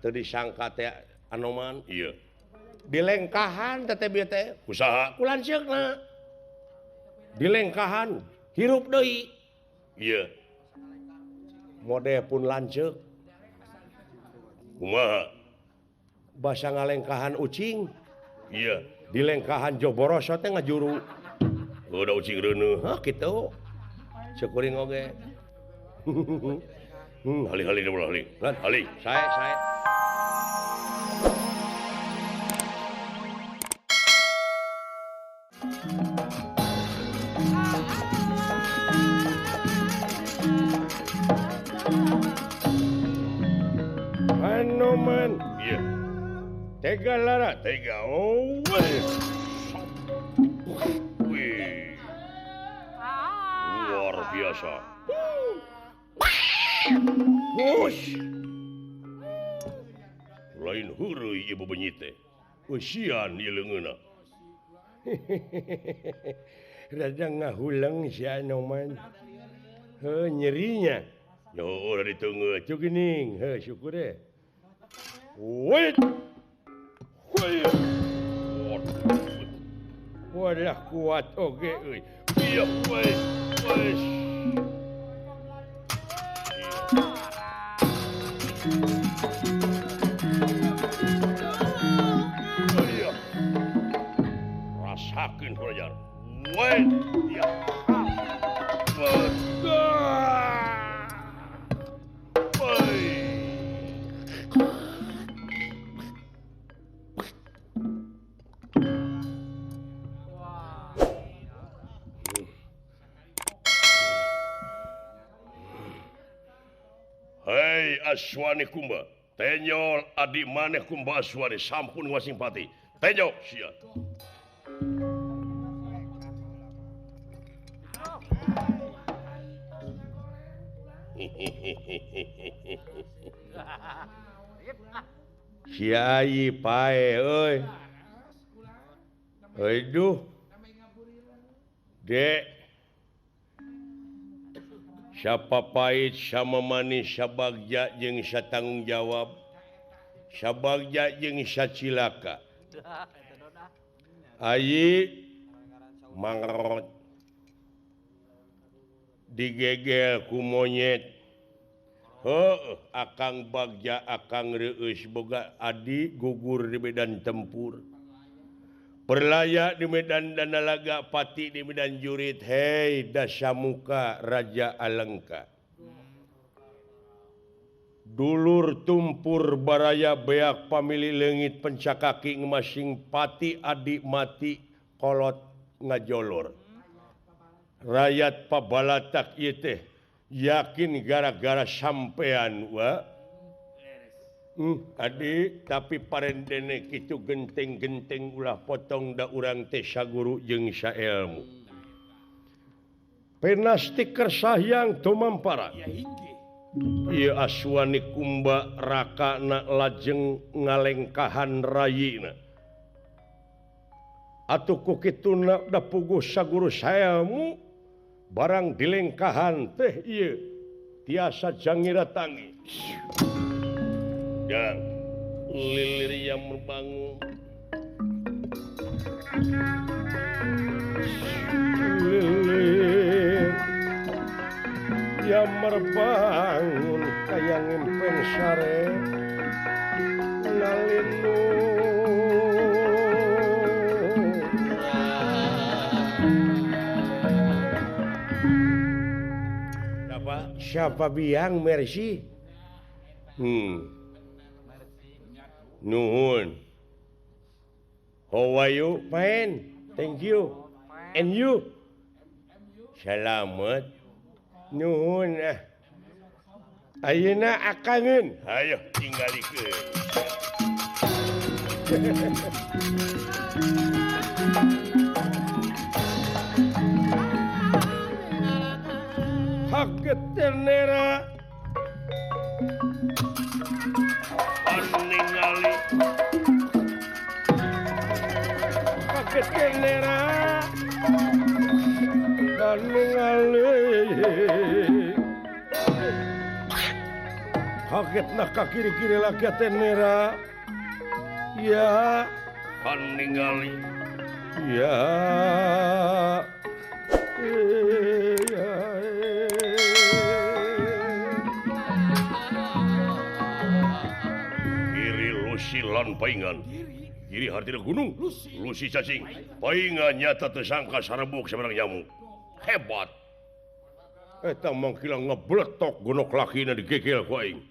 teu disangka teh Anoman ieu dilengkahan teh usaha ku lanceukna dilengkahan hirup deui ieu mode pun lanceuk kumaha basa ngalengkahan ucing iya dilengkahan joboros teh ngajuru udah ucing reuneuh hah kitu syukuring oge hali-hali ulah hali kan hali sae Anoman iya tega lara tega wih luar biasa Hush. Lain hureuy ibu benyit teh. Usian ieu leungeunna. Rada ngahulang si Anoman. Heuh nyerinya. Yo udah ditunggu cu geuning. Heuh syukur deh. Wait. Wadah kuat oge euy. Bieu we. Rasakeun pelajar. Wait. Ya. Hei Aswani Kumba, tenyol adik maneh Kumba Aswani sampun ngasimpati. Tenyol sia. Siai pae euy. Aduh. Dek. Siapa pahit, sama manis, sabagja jeung satanggung jawab. Sabagja jeung sacilaka. Ayi mangrot digegel ku monyet. Heuh, akang bagja akang reueus boga adi gugur di medan tempur. Perlaya di medan Danalaga, pati di medan jurit. Hei Dasamuka Raja Alengka. Dulur tumpur baraya beak pamili leungit pencakaki ngemasing pati adik mati kolot ngajolor. Rakyat pabalatak ieu teh yakin gara-gara sampean wa. Adik tapi parendene kitu genteng-genteng ulah potong da urang teh saguru jeung saelmu. Penasti kersayang tumampara. Ieu Aswani Kumba rakana lajeng ngalengkahan rayina. Atuh ku kituna da puguh saguru saelmu barang dilengkahan teh ieu tiasa jangira tangi. Dan lilir yang membangun lilir yang merbangun kayang impen sare lalinu siapa biang Mercy Nuhun. How are you? Fine. Thank you. And you? Selamat. Nuhun. Ayeuna akangeun. Hayo tinggalikeun. Haget ternera. Ningali kaget kenera ningali kaget nak ka kiri-kiri lagi teh merah. Ya, kan ningali. ya. Kiri Lucy lan paingan. Kiri hartina gunung. Lucy cacing. Paingan nyata tersangka sarebuk sebenarnya nyamuk. Hebat. Eta mangkila ngebletok gonok lakina digegel ku aing.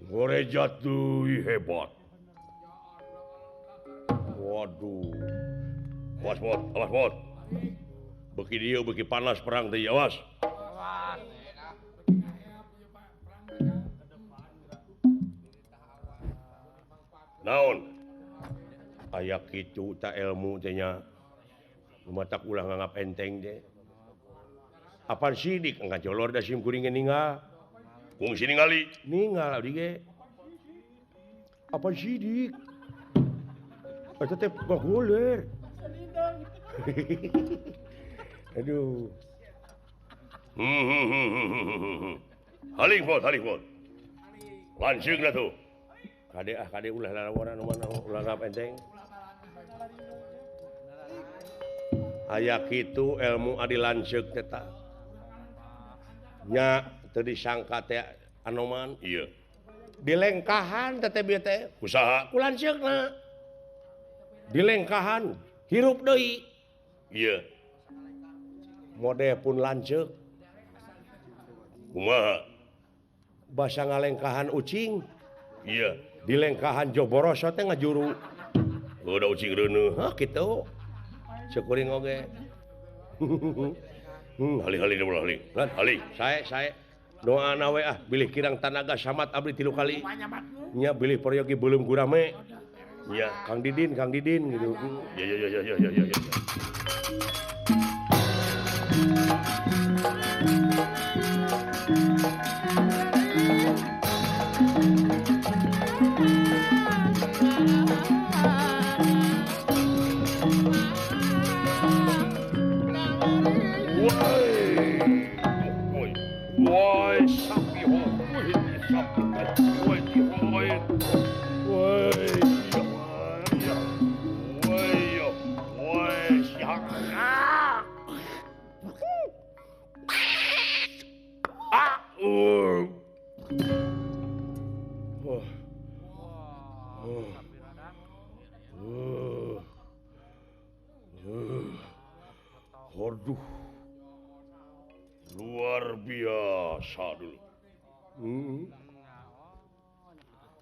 Goreja teuy hebat. Waduh. Awas bot. Beki dieu beki panas perang teh awas. Naon? Aya kitu ta ilmu teh nya. Lumatak ulah nganggap enteng teh. Apaan sidik enggak jolor da sim kuring ninggal. Kungsi ningali. Ninggal abdi ge. Apaan sidik? Eta teh goler. Aduh. Haling bot. Langsung lah tuh. Kade ulah lawan ulah ngap enteng. Aya kitu ilmu adi lanceuk teh ta. Nya teu disangka teh anoman. Iya. Dilengkahan teh bieu teh. Usaha. Ku lanceukna. Dilengkahan hirup deui. Iya. Mode pun lanceuk. Kumaha? Basa ngalengkahan ucing. Iya. Dilengkahan joboroso teh ngajuru. Udah ucing reuneuh. Hah kitu. Syukuring oge. Hali-hali ulah hali. Hali. Sae doana we bilih kirang tanaga samat abdi 3 kali. Nya bilih peryogi beulem gurame. Iya. Kang Didin gitu. Ya. Woi, sapi ho. Waduh. Luar biasa dulu.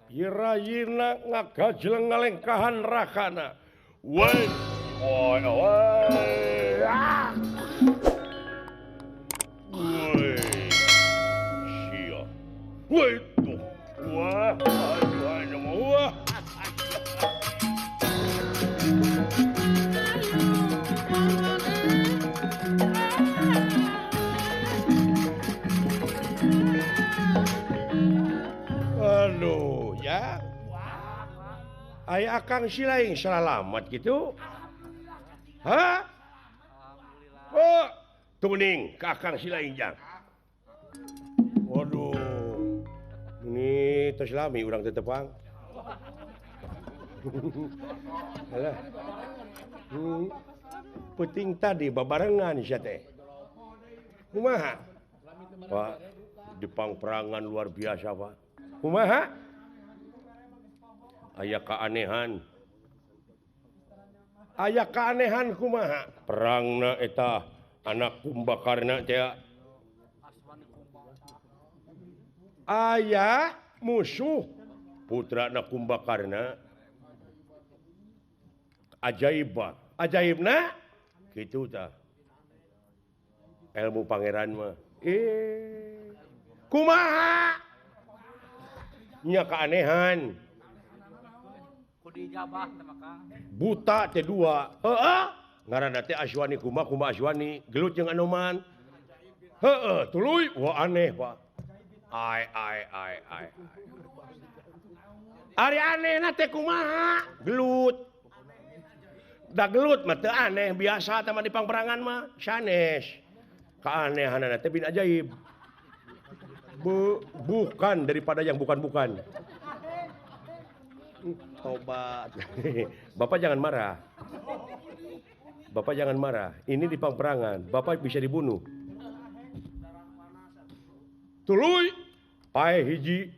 Irayina ngagajleng ngalengkahan rakana. Woi. Sia. Woi tuh. Wah, aduh. Wah. Aduh, ya. Aya akang silaing salalamat gitu. Hah? Oh, tuning ke akang silaing jang. Waduh. Ini tos lami urang teu tepang. Alah. Penting tadi babarengan sia teh. Kumaha? Pak, di pangperangan luar biasa, Pak. Kumaha? Aya keanehan kumaha? Perangna eta anak Kumbakarna teh. Aya musuh putrana Kumbakarna. Ajaibna kitu tah. Ilmu pangeran mah. Kumaha? Nya keanehan. Buta teh 2. Heeh. Ngaranna teh Aswani Kumba Aswani, gelut jeung Anoman. Heeh, tuluy wah aneh, Pak. Ai. Ari anehna teh kumaha? Gelut. Da gelut mah teu aneh, biasa teh mah di pangperangan mah sanes. Keanehanna teh bin ajaib. Bukan daripada yang bukan-bukan. Tobat. Bapak jangan marah. Bapak jangan marah. Ini di peperangan. Bapak bisa dibunuh. Tuluy pae hiji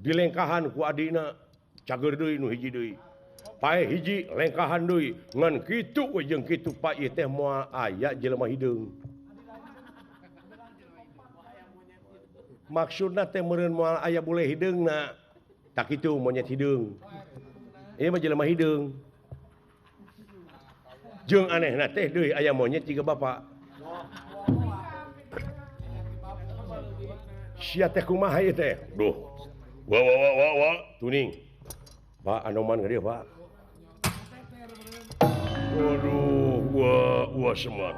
dilengkahan ku adina cager deui nu hiji deui. Pae hiji lengkahan deui ngan kitu we jeung kitu pa ieu teh moal aya jelema hideung. Maksudna teh meureun moal aya bule hideungna. Tak kitu monyet hideung. Ieu mah jelema hideung. Jeung anehna teh deui aya monyet jiga bapak. Sia teh kumaha ieu teh? Duh. Wa. Tuning. Pak anoman ka dieu, Pak. Waduh, wah semar.